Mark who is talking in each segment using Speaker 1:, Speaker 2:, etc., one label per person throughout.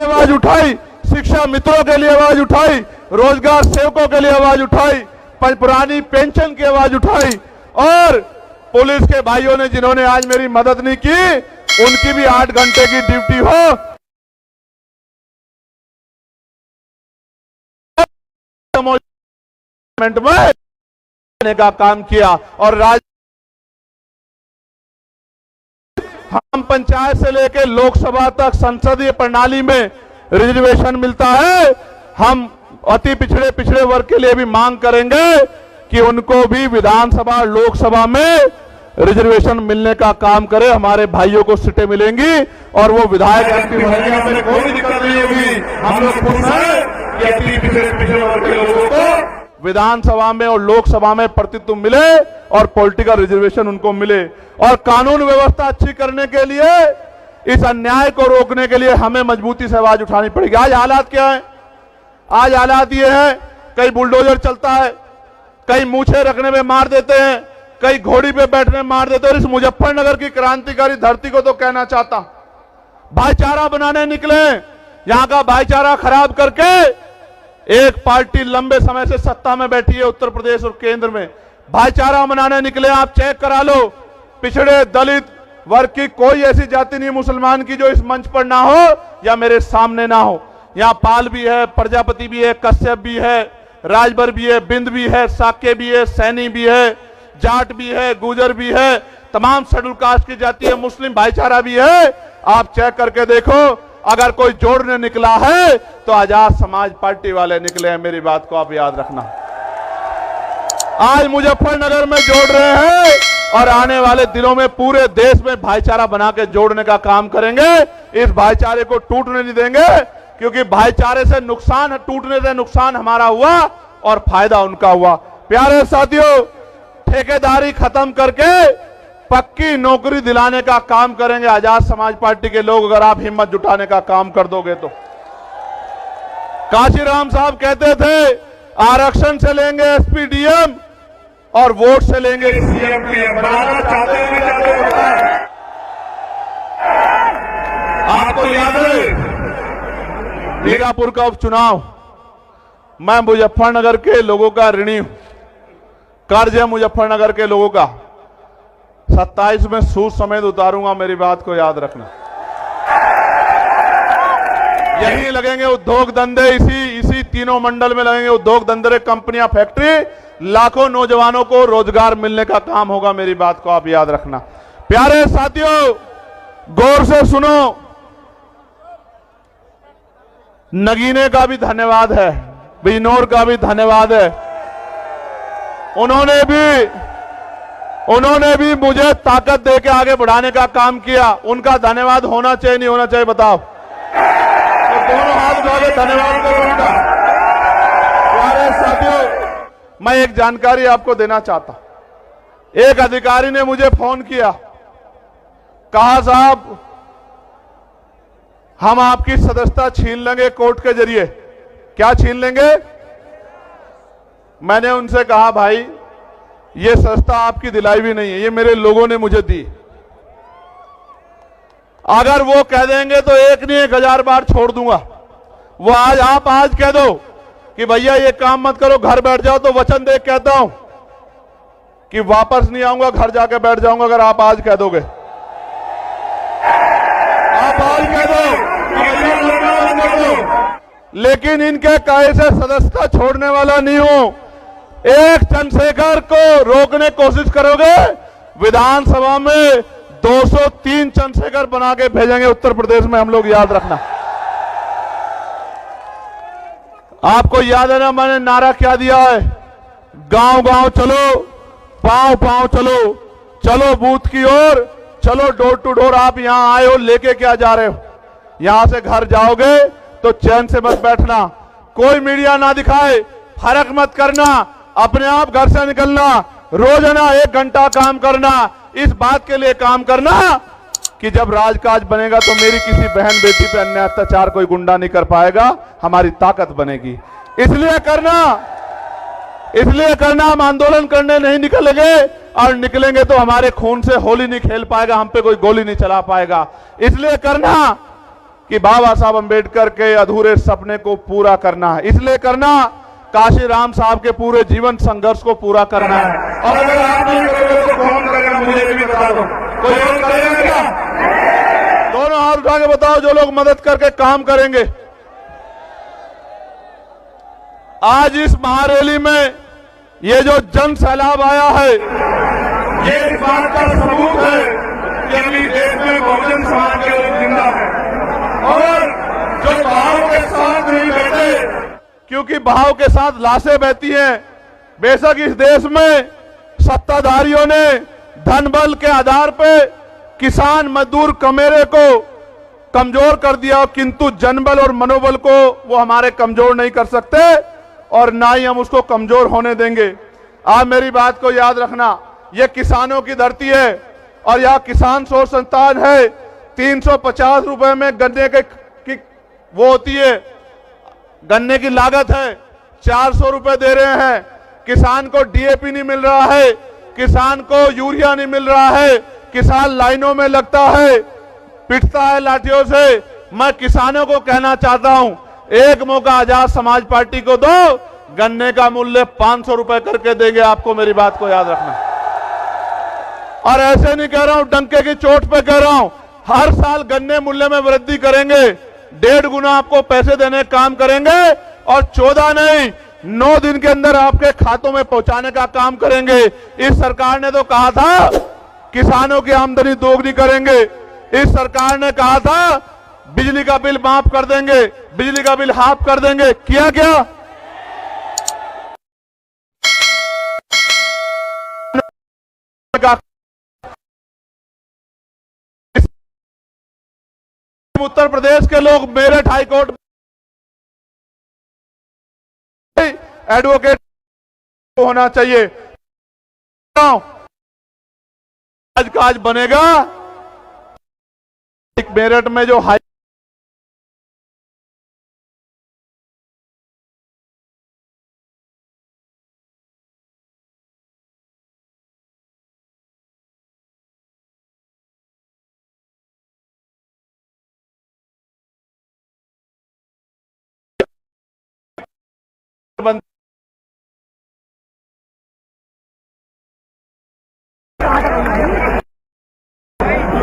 Speaker 1: आवाज उठाई, शिक्षा मित्रों के लिए आवाज उठाई, रोजगार सेवकों के लिए आवाज उठाई, पुरानी पेंशन की आवाज उठाई, और पुलिस के भाइयों ने जिन्होंने आज मेरी मदद नहीं की, उनकी भी 8 घंटे की ड्यूटी हो में का काम किया। और हम पंचायत से लेकर लोकसभा तक संसदीय प्रणाली में रिजर्वेशन मिलता है। हम अति पिछड़े वर्ग के लिए भी मांग करेंगे कि उनको भी विधानसभा लोकसभा में रिजर्वेशन मिलने का काम करे। हमारे भाइयों को सीटें मिलेंगी और वो विधायक एमपी बनेंगे, हमें कोई दिक्कत नहीं होगी। हम लोग खुश हैं कि अति पिछड़े वर्ग के लोगों को विधानसभा में और लोकसभा में प्रतिनिधित्व मिले और पॉलिटिकल रिजर्वेशन उनको मिले। और कानून व्यवस्था अच्छी करने के लिए, इस अन्याय को रोकने के लिए हमें मजबूती से आवाज उठानी पड़ेगी। आज हालात क्या है? आज हालात ये है, कई बुलडोजर चलता है, कई मूछे रखने में मार देते हैं, कई घोड़ी पे बैठने में मार देते हैं। और इस मुजफ्फरनगर की क्रांतिकारी धरती को तो कहना चाहता, भाईचारा बनाने निकले, यहां का भाईचारा खराब करके एक पार्टी लंबे समय से सत्ता में बैठी है उत्तर प्रदेश और केंद्र में, भाईचारा बनाने निकले। आप चेक करा लो, पिछड़े दलित वर्ग की कोई ऐसी जाति नहीं मुसलमान की जो इस मंच पर ना हो या मेरे सामने ना हो। यहाँ पाल भी है, प्रजापति भी है, कश्यप भी है, राजभर भी है, बिंद भी है, साक्य भी है, सैनी भी है, जाट भी है, गुजर भी है, तमाम शेड्यूल कास्ट की जाति है, मुस्लिम भाईचारा भी है। आप चेक करके देखो, अगर कोई जोड़ने निकला है तो आजाद समाज पार्टी वाले निकले हैं। मेरी बात को आप याद रखना। आज मुजफ्फरनगर में जोड़ रहे हैं और आने वाले दिनों में पूरे देश में भाईचारा बना के जोड़ने का काम करेंगे। इस भाईचारे को टूटने नहीं देंगे, क्योंकि भाईचारे से नुकसान, टूटने से नुकसान हमारा हुआ और फायदा उनका हुआ। प्यारे साथियों, ठेकेदारी खत्म करके पक्की नौकरी दिलाने का काम करेंगे आजाद समाज पार्टी के लोग, अगर आप हिम्मत जुटाने का काम कर दोगे तो। काशीराम साहब कहते थे आरक्षण से लेंगे एसपी डीएम और वोट से लेंगे सीएम पीएम। बनाना चाहते हैं, आपको याद है मीरापुर का उपचुनाव, मैं मुजफ्फरनगर के लोगों का ऋणी हूं, कर्ज है मुजफ्फरनगर के लोगों का। 27 में सूद समेत उतारूंगा, मेरी बात को याद रखना। यही लगेंगे उद्योग धंधे, इसी तीनों मंडल में लगेंगे उद्योग धंधे, कंपनियां, फैक्ट्री, लाखों नौजवानों को रोजगार मिलने का काम होगा। मेरी बात को आप याद रखना। प्यारे साथियों, गौर से सुनो, नगीने का भी धन्यवाद है, बिजनौर का भी धन्यवाद है। उन्होंने भी मुझे ताकत देके आगे बढ़ाने का काम किया। उनका धन्यवाद होना चाहिए नहीं होना चाहिए बताओ? तो दोनों हाथ उठाके धन्यवाद करो उनका। प्यारे साथियों, मैं एक जानकारी आपको देना चाहता। एक अधिकारी ने मुझे फोन किया, कहा साहब हम आपकी सदस्यता छीन लेंगे कोर्ट के जरिए। क्या छीन लेंगे? मैंने उनसे कहा भाई ये सदस्यता आपकी दिलाई भी नहीं है, ये मेरे लोगों ने मुझे दी। अगर वो कह देंगे तो एक नहीं 1000 बार छोड़ दूंगा। वो आप आज कह दो कि भैया ये काम मत करो, घर बैठ जाओ, तो वचन दे कहता हूं कि वापस नहीं आऊंगा, घर जाके बैठ जाऊंगा। अगर आप आज कह दोगे, आप आज कह दो, लेकिन इनके कहे से सदस्यता छोड़ने वाला नहीं हूं। एक चंद्रशेखर को रोकने की कोशिश करोगे, विधानसभा में 203 चंद्रशेखर बना के भेजेंगे उत्तर प्रदेश में, हम लोग याद रखना। आपको याद है ना मैंने नारा क्या दिया है? गांव गांव चलो, पांव पांव चलो, चलो बूथ की ओर, चलो डोर टू डोर। आप यहां आए हो, लेके क्या जा रहे हो? यहां से घर जाओगे तो चैन से मत बैठना, कोई मीडिया ना दिखाए, फर्क मत करना, अपने आप घर से निकलना, रोजाना 1 घंटा काम करना। इस बात के लिए काम करना कि जब राजकाज बनेगा तो मेरी किसी बहन बेटी पे अन्याय अत्याचार कोई गुंडा नहीं कर पाएगा, हमारी ताकत बनेगी। इसलिए करना हम आंदोलन करने नहीं निकलेंगे, और निकलेंगे तो हमारे खून से होली नहीं खेल पाएगा, हम पे कोई गोली नहीं चला पाएगा। इसलिए करना कि बाबा साहब अंबेडकर के अधूरे सपने को पूरा करना है। इसलिए करना, काशीराम साहब के पूरे जीवन संघर्ष को पूरा करना है। और अगर आप नहीं करोगे तो कौन करेगा, मुझे भी बता दो, कोई और करेगा क्या? दोनों हाथ उठा के बताओ जो लोग मदद करके काम करेंगे। आज इस महारैली में ये जो जन सैलाब आया है, ये इस बात का सबूत है कि अभी देश में बहुजन समाज के लोग जिंदा है और जो बहाव के साथ नहीं बैठे, क्योंकि बहाव के साथ लाशें बहती हैं। बेशक इस देश में सत्ताधारियों ने धन बल के आधार पे किसान मजदूर कमेरे को कमजोर कर दिया, किंतु जनबल और मनोबल को वो हमारे कमजोर नहीं कर सकते और ना ही हम उसको कमजोर होने देंगे। आप मेरी बात को याद रखना, ये किसानों की धरती है और यह किसान शोध संस्थान है। 350 रुपए में गन्ने की वो होती है, गन्ने की लागत है, 400 रुपए दे रहे हैं। किसान को डीएपी नहीं मिल रहा है, किसान को यूरिया नहीं मिल रहा है, किसान लाइनों में लगता है, पिटता है लाठियों से। मैं किसानों को कहना चाहता हूं, एक मौका आजाद समाज पार्टी को दो, गन्ने का मूल्य 500 रुपए करके देंगे आपको, मेरी बात को याद रखना। और ऐसे नहीं कह रहा हूं, डंके की चोट पे कह रहा हूं, हर साल गन्ने मूल्य में वृद्धि करेंगे, 1.5 गुना आपको पैसे देने का काम करेंगे और 14 नहीं 9 दिन के अंदर आपके खातों में पहुंचाने का काम करेंगे। इस सरकार ने तो कहा था किसानों की आमदनी दोगुनी करेंगे, इस सरकार ने कहा था बिजली का बिल माफ कर देंगे, बिजली का बिल हाफ कर देंगे, किया क्या? उत्तर प्रदेश के लोग मेरठ हाईकोर्ट एडवोकेट होना चाहिए। आज काज बनेगा मेरठ में जो हाई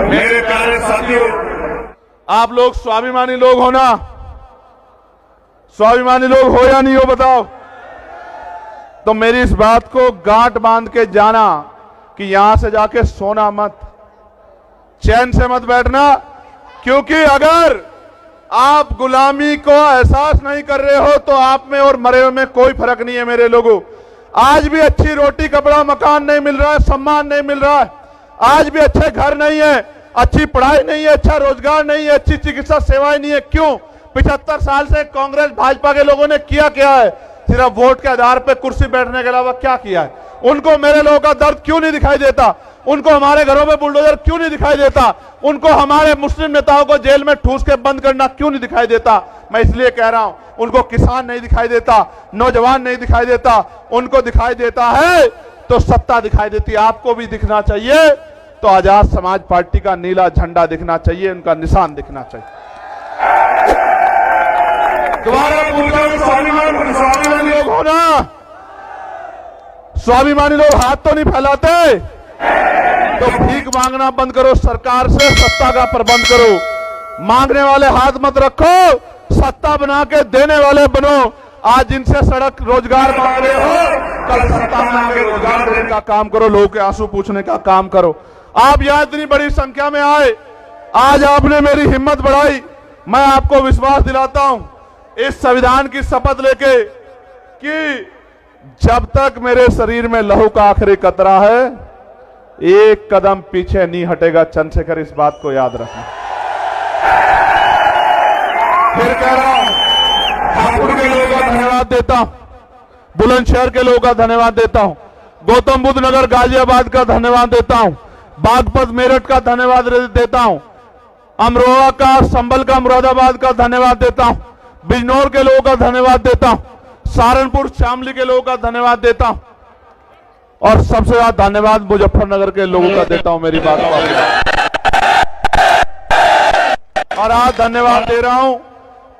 Speaker 1: मेरे प्यारे साथियों, आप लोग स्वाभिमानी लोग हो ना? स्वाभिमानी लोग हो या नहीं हो बताओ? तो मेरी इस बात को गांठ बांध के जाना कि यहां से जाके सोना मत, चैन से मत बैठना, क्योंकि अगर आप गुलामी को एहसास नहीं कर रहे हो तो आप में और मरे हुए में कोई फर्क नहीं है मेरे लोगों। आज भी अच्छी रोटी कपड़ा मकान नहीं मिल रहा है, सम्मान नहीं मिल रहा है, आज भी अच्छे घर नहीं है, अच्छी पढ़ाई नहीं है, अच्छा रोजगार नहीं है, अच्छी चिकित्सा सेवाएं नहीं है। क्यों? 75 साल से कांग्रेस भाजपा के लोगों ने किया क्या है? सिर्फ वोट के आधार पर कुर्सी बैठने के अलावा क्या किया है? उनको मेरे लोगों का दर्द क्यों नहीं दिखाई देता? उनको हमारे घरों में बुलडोजर क्यों नहीं दिखाई देता? उनको हमारे मुस्लिम नेताओं को जेल में ठूस के बंद करना क्यों नहीं दिखाई देता? मैं इसलिए कह रहा हूं, उनको किसान नहीं दिखाई देता, नौजवान नहीं दिखाई देता, उनको दिखाई देता है तो सत्ता दिखाई देती है। आपको भी दिखना चाहिए तो आजाद समाज पार्टी का नीला झंडा दिखना चाहिए, उनका निशान दिखना चाहिए। दोबारा पूछा, स्वाभिमानी लोग हो ना? स्वाभिमानी लोग हाथ तो नहीं फैलाते? तो भीख मांगना बंद करो, सरकार से सत्ता का प्रबंध करो। मांगने वाले हाथ मत रखो, सत्ता बना के देने वाले बनो। आज जिनसे सड़क रोजगार मांग रहे हो, कल सत्ता में आके रोजगार देने का काम करो, लोगों के आंसू पूछने का काम करो। आप यहां इतनी बड़ी संख्या में आए, आज आपने मेरी हिम्मत बढ़ाई। मैं आपको विश्वास दिलाता हूं इस संविधान की शपथ लेके कि जब तक मेरे शरीर में लहू का आखिरी कतरा है, एक कदम पीछे नहीं हटेगा। चंद्रशेखर, इस बात को याद रखना। फिर कह रहा हूं, ठाकुर के लोगों का धन्यवाद देता हूं, बुलंदशहर के लोगों का धन्यवाद देता हूं, गौतम बुद्ध नगर गाजियाबाद का धन्यवाद देता हूं, बागपत मेरठ का धन्यवाद देता हूं, अमरोहा का, संभल का, मुरादाबाद का धन्यवाद देता हूं, बिजनौर के लोगों का धन्यवाद देता हूं, सहारनपुर शामली के लोगों का धन्यवाद देता हूं और सबसे ज्यादा धन्यवाद मुजफ्फरनगर के लोगों का देता हूं। मेरी बात को और आज धन्यवाद दे रहा हूं।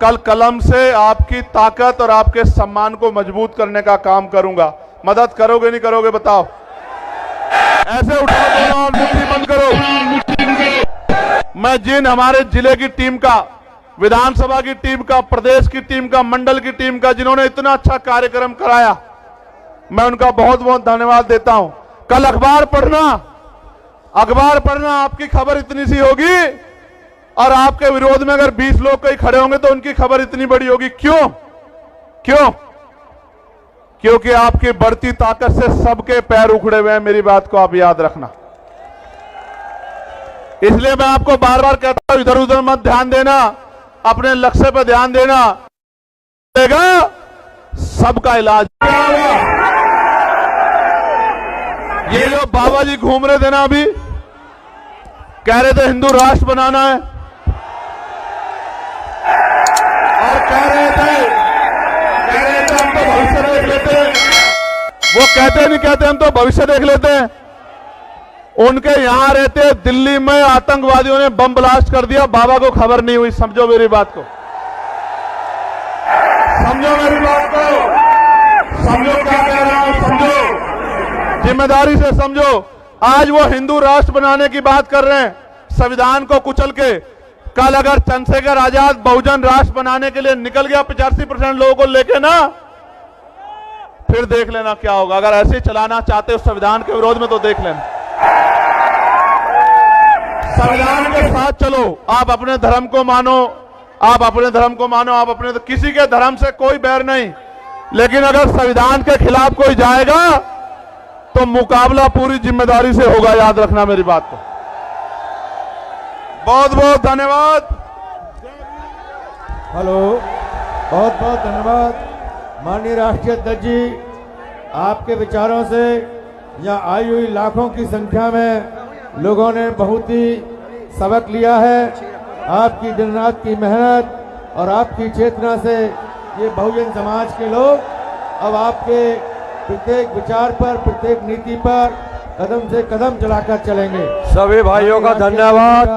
Speaker 1: कल कलम से आपकी ताकत और आपके सम्मान को मजबूत करने का काम करूंगा। मदद करोगे नहीं करोगे बताओ? ऐसे उठाओ दोनों और मुट्ठी बंद करो। मैं जिन हमारे जिले की टीम का, विधानसभा की टीम का, प्रदेश की टीम का, मंडल की टीम का, जिन्होंने इतना अच्छा कार्यक्रम कराया, मैं उनका बहुत बहुत धन्यवाद देता हूं। कल अखबार पढ़ना, आपकी खबर इतनी सी होगी और आपके विरोध में अगर 20 लोग कहीं खड़े होंगे तो उनकी खबर इतनी बड़ी होगी। क्यों? क्योंकि आपकी बढ़ती ताकत से सबके पैर उखड़े हुए हैं। मेरी बात को आप याद रखना। इसलिए मैं आपको बार बार कहता हूं, इधर उधर मत ध्यान देना, अपने लक्ष्य पर ध्यान देना। सबका इलाज। ये जो बाबा जी घूम रहे थे ना, अभी कह रहे थे हिंदू राष्ट्र बनाना है, और कह रहे थे हम तो भविष्य देख लेते हैं। वो कहते हम तो भविष्य देख लेते हैं। उनके यहां रहते दिल्ली में आतंकवादियों ने बम ब्लास्ट कर दिया, बाबा को खबर नहीं हुई। समझो मेरी बात को, समझो मेरी बात को, समझो क्या कह रहा हूं, समझो, जिम्मेदारी से समझो। आज वो हिंदू राष्ट्र बनाने की बात कर रहे हैं, संविधान को कुचल के। कल अगर चंद्रशेखर आजाद बहुजन राष्ट्र बनाने के लिए निकल गया 85% लोगों को लेके ना, फिर देख लेना क्या होगा। अगर ऐसे चलाना चाहते हो संविधान के विरोध में तो देख लेना। संविधान के साथ चलो। आप अपने धर्म को मानो, आप अपने किसी के धर्म से कोई बैर नहीं, लेकिन अगर संविधान के खिलाफ कोई जाएगा तो मुकाबला पूरी जिम्मेदारी से होगा। याद रखना मेरी बात को। बहुत बहुत धन्यवाद।
Speaker 2: हेलो, बहुत बहुत धन्यवाद माननीय राष्ट्रीय अध्यक्ष जी। आपके विचारों से यहाँ आई हुई लाखों की संख्या में लोगों ने बहुत ही सबक लिया है। आपकी दिन रात की मेहनत और आपकी चेतना से ये बहुजन समाज के लोग अब आपके प्रत्येक विचार पर, प्रत्येक नीति पर कदम से कदम चलाकर चलेंगे।
Speaker 3: सभी भाइयों का धन्यवाद।